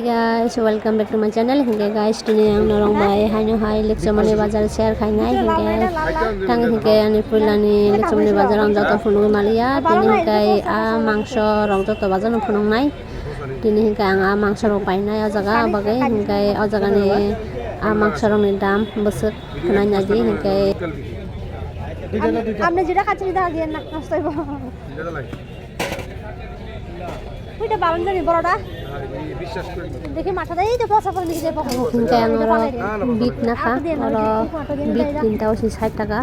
guys, welcome back to my channel. Hingga guys, dini ang norong bay haino hai leksamani bazar share khainai hingga tang hingga ani pulani leksamani bazar ang joto phunung malia dini hingga mangso rong joto bazar no phunung nai dini hingga ang mangso rong painai o jaga bagai hingga o jaga ni mangso rong ni dam besek khnai nadi hingga আপনি যেটা খাচ্ছেন সেটা দিয়ে না নষ্ট হইব ওইটা বারণ জানি বড়টা দেখি মাথা দেই তো পচা পড়ে দিকে পকাই hingga ang bit na ka oro bit tinta o 60 taka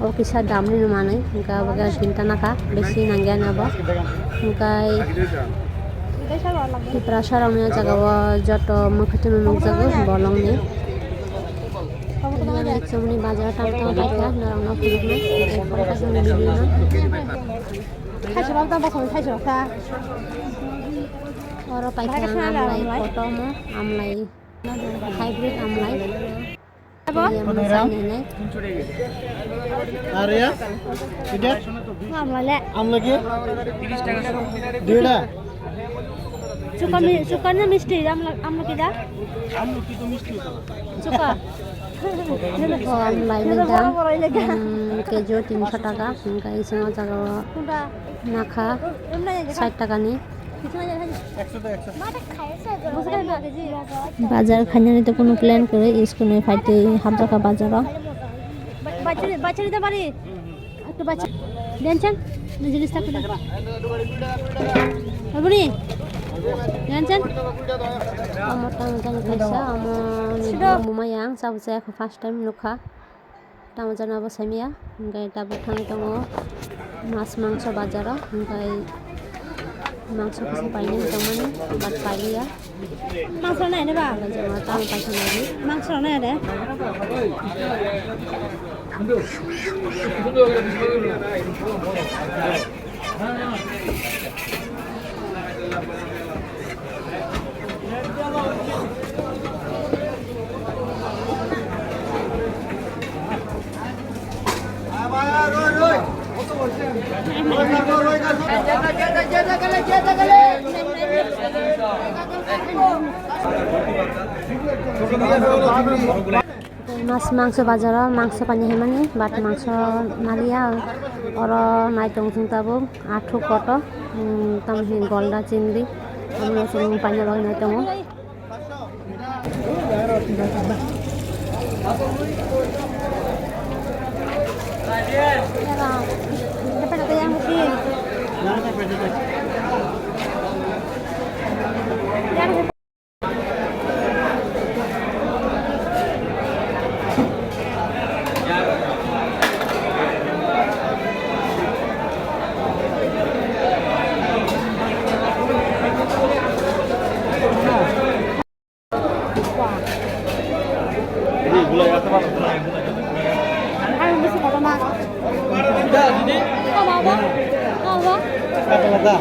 o kisa dam ni manai hingga baga tinta na ka beshi nangya na ba hingga di prasar ang niya jaga wa joto mukhatun nuk jago bolong ni leksamani bazar tamta baika narang na phuluk na pore ka jone video na খাইছো বাবা বসন খাইছো তা oro paika amlai photo mo amlai hybrid amlai apa ini Arya tidak আমলা লে am lagi 30 টাকা দুইটা sugar না মিষ্টি আমলা কি দা আমলু কি তো মিষ্টি তো সুকা oh amlai ni dam kejo 300 taka hingga iseng jaga কোনটা nakha এমনা 60 taka ni 100 টাকা 100 মাটা খাইছে বুঝে গেল কেজি বাজার খাইনি তো কোনো প্ল্যান করে স্কুলে ফাইতে হাফ টাকা বাজার বাচ্চা দিতে পারি একটু বাচ্চা টেনশন জিনিস থাকবে না আপনি টেনশন আমার টামাজান খাইছা আমার mumayang sabu saya aku first time nukha টামাজান abo samia hingga tabu thang tongo mas mangso bazaro hingga mangso kasi paini tomani bat paili ya মাংস নাই নেবা jangan tahu paisa lagi মাংস নাই রে mas mangso bazaro mangso pani hemani bat mangso nalia oro naitong sung tabu athu koto tamhi golda chingri amno sung pani bag naitong dapat ada yang mesti ini gula ya teman Ay, mesti kata mak. sudah ini Kau mau apa? Kau apa? kata-kata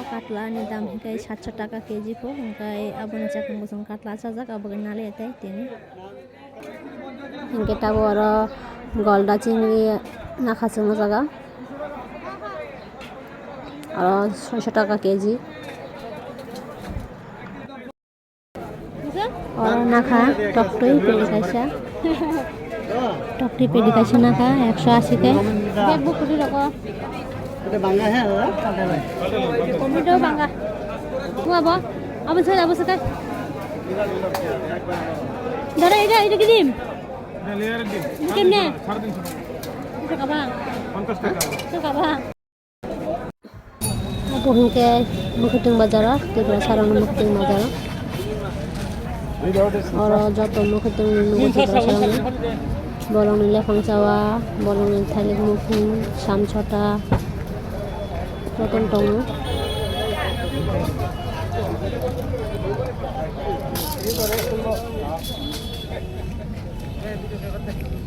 katla ni dam hingga 700 taka keji po hingga abon cakang busung katla sajak abon nale etai tini hingga tabu oro golda chingri nakha sung jaga oro 600 taka keji oro nakha toktoi pedi kaisa toktoi pedi kaisa nakha 180 ke Bag buku di rokok. এটা বাংলা হ্যাঁ দাদা কাটা ভাই Komito bangga. Mau apa? Apa sekali? Dara itu kirim. Layer দিন Kirim nih. 350 Itu kapan? 50 টাকা Itu kapan? Aku hingga mukhitung bazar tiga sarang mukhitung bazar oro joto mukhitung tiga sarang bolong ni lefang sawa bolong ni thalik mukhin sam chota roton tongo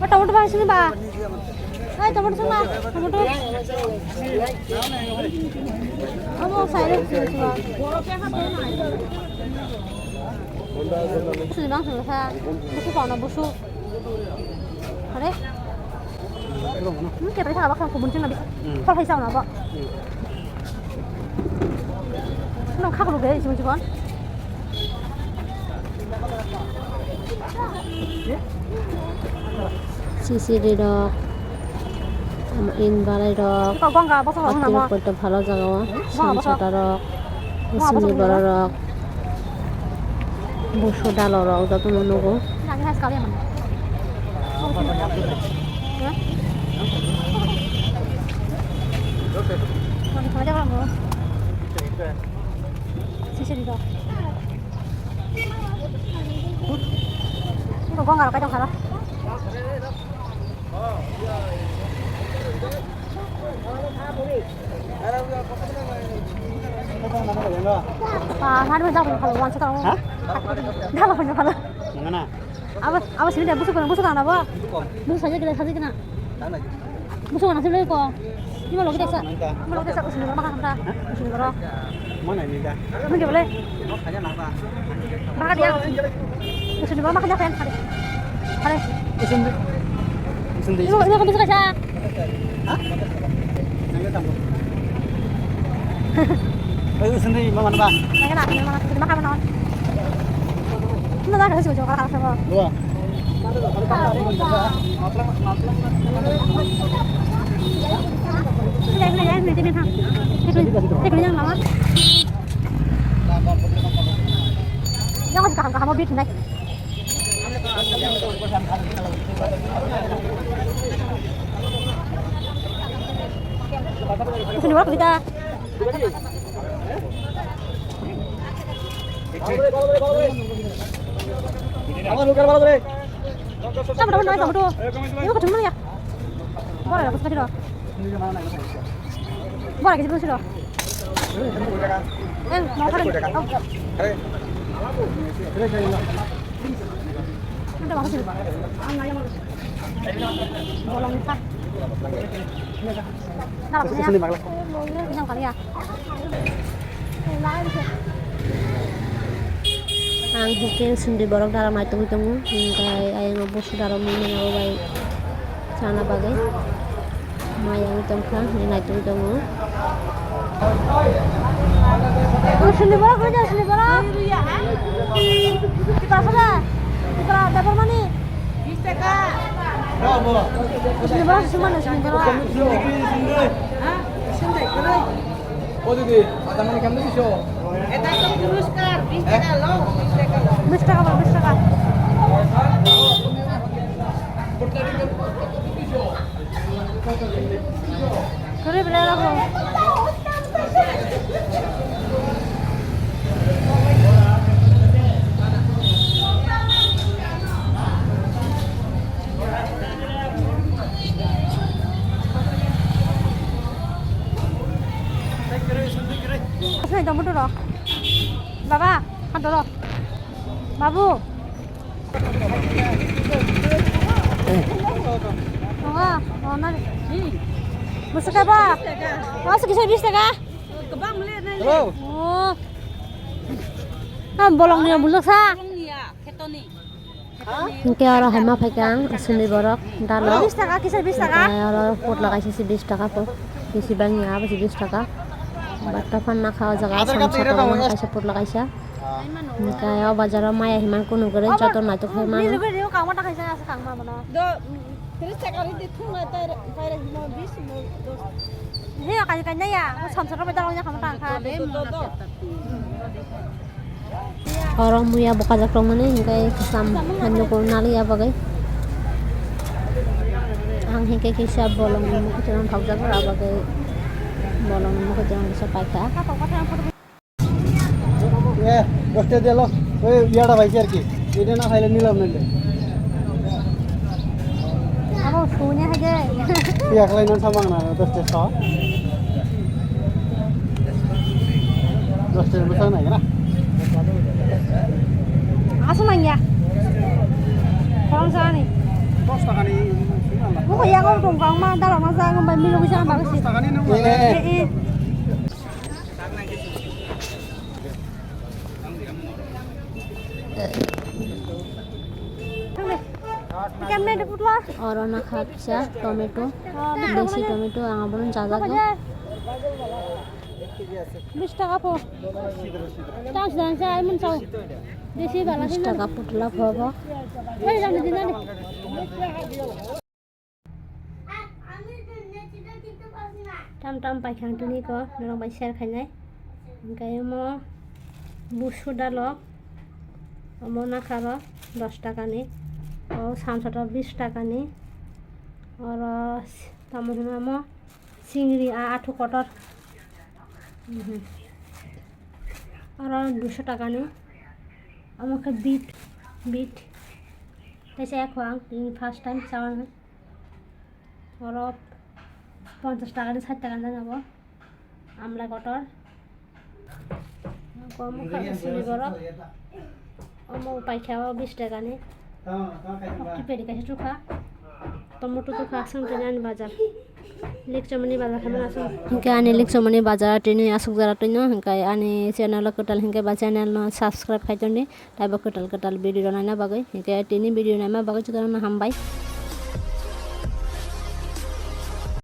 Tomato ba sini ba? Ay, tomato sama. Tomato. Amo saya coba. Sini bang, sini saya. Busu pauna busu. Kare? Kayak tadi salah bakal kubuncin nabi. Kalau hay sao nabo. Nong kak lu gaya cuma cuman. CCD রক ইনবালাই রক Kalau gua nggak bakal ngomong nabo. করতে ভালো জায়গা সানসাটা rock সিনি বড় rock Basu ডাল rock যত মনগো Nanya saya sekali ya man. Ya. Kalau misalnya kalau sisi di bawah. Ini gua nggak kayak salah. Hari jauh kalau wan sekarang. Dah apa punya kalau. Mana? Awas sini dia busuk kan apa? Busuk saja kita kena. Busuk kan sini kok. Ini malu kita sa. Malu kita sa sini makan kita. Sini berapa? Mana ini dah? Mungkin boleh. Hanya napa? Makan dia. Sini berapa makan dia kan? Hari. Sendiri. Ini kan busuk aja. Hah? Nangga tamu. Ayo sendiri mana bang? Nggak kena, ini makan kita makan mana? Ini dah kasih baju kalau sama. Dua. Ini ha. Ini yang lama. Yang masih kaham mobil naik. Sini berapa kita? Sama teman naik sama Ini kok cuma ya? Boleh lah, kasih dong. Boleh kasih dong. Mau kan? Nanti mau kasih. Bolong kita. Nah, Sini bang. Yang kali ya. ang hikin sundi borok dalam ay tungu hingkai ayang obos dalam ini nawai sana bagai mayang tongkang ini ay tungu Sini borok aja, sini borok. Kita sudah. Kita dapur mana? Bisa kak. Sini borok semua nih, sini borok. 어디디? 아담만이 감도 주셔. Bis taka. Kuri beli apa? Sini kamu dulu. Baba, kan dulu. Babu. Mana? Masuk apa? Masuk bisa kah? Kebang lihat nih. Halo. Oh. Bolong nih buluk sa. Kebang nih ya, ketoni. hingkai orang hama pegang sundi borok dalam 20 taka, kisah 20 taka. orang put lagai sisi 20 টাকা po sisi bangnya apa sih 20 টাকা batta panna খাওয়া জায়গা কাছে put লাগাইছা hingkai bazaar maya himan kuno করে যত না তো খাই মানুষ Ini juga kamu tak kisah sekarang mana? Do, terus sekali di tengah tadi, saya mau bis mau. Ini ya kayaknya ya, samsara bedalnya kamu tangkap. orang muya buka jakrong mana hingkai kesam hanyo ko nali apa gai ang hingkai kisah bolong mu ko jangan thak jagar apa gai bolong mu ko jangan bisa paika Apa kata yang foto? এ বসতে দিলো ওই ইয়াটা ভাইছি আর কি এটা না খাইলে নিলাম নাইলে Apa sunya aja? তুই একলাই নন সামাং না 10 টাকা 10 টাকা বসাং না কেনা Asu nanya. Orang sana nih. 10 টাকা নি Mau yang kau tunggang mah dalam masa ngomong milu bisa bagus sih. 10 টাকা নি Eh. কেমনে এটা পুতলা অরনা খাপচা টমেটো দেশি টমেটো আঙাবরণ জাজাগো 20 টাকা পো চাষ দান চাই মন চাও দেশি বালা 20 টাকা পুটলা ভব এই জানি দিনা টাম টাম পাইখাং তুমি ক নরং বাই শেয়ার খাইনাই গায় মো বুসু ডালক মনা খার 10 টাকা নি ও সামসাটা 20 টাকা নি আর তামো চিংড়ি 8 কটর আর 200 টাকা নি আমাকে বিট এসে এক হওয়াং ফার্স্ট টাইম চাওয়ান আর 50 টাকা নি 60 টাকা জানাবো আমলা কটর কম খাসি বরফ আমার পাইখাও 20 টাকা নি কি পেরি কাছে টুকা টমেটো তো খাসং টেনে বাজার লেকচমনি বাজার খানা আসং হিংকে আনি লেকচমনি বাজার টেনে আসুক যারা টেনে হিংকে আনি চ্যানেল কটাল হিংকে বা চ্যানেল সাবস্ক্রাইব খাইতনি তাইবা কটাল ভিডিও নাইনা বাগै हिंके टेनी वीडियो नामा बागै चुकाना हामबाय।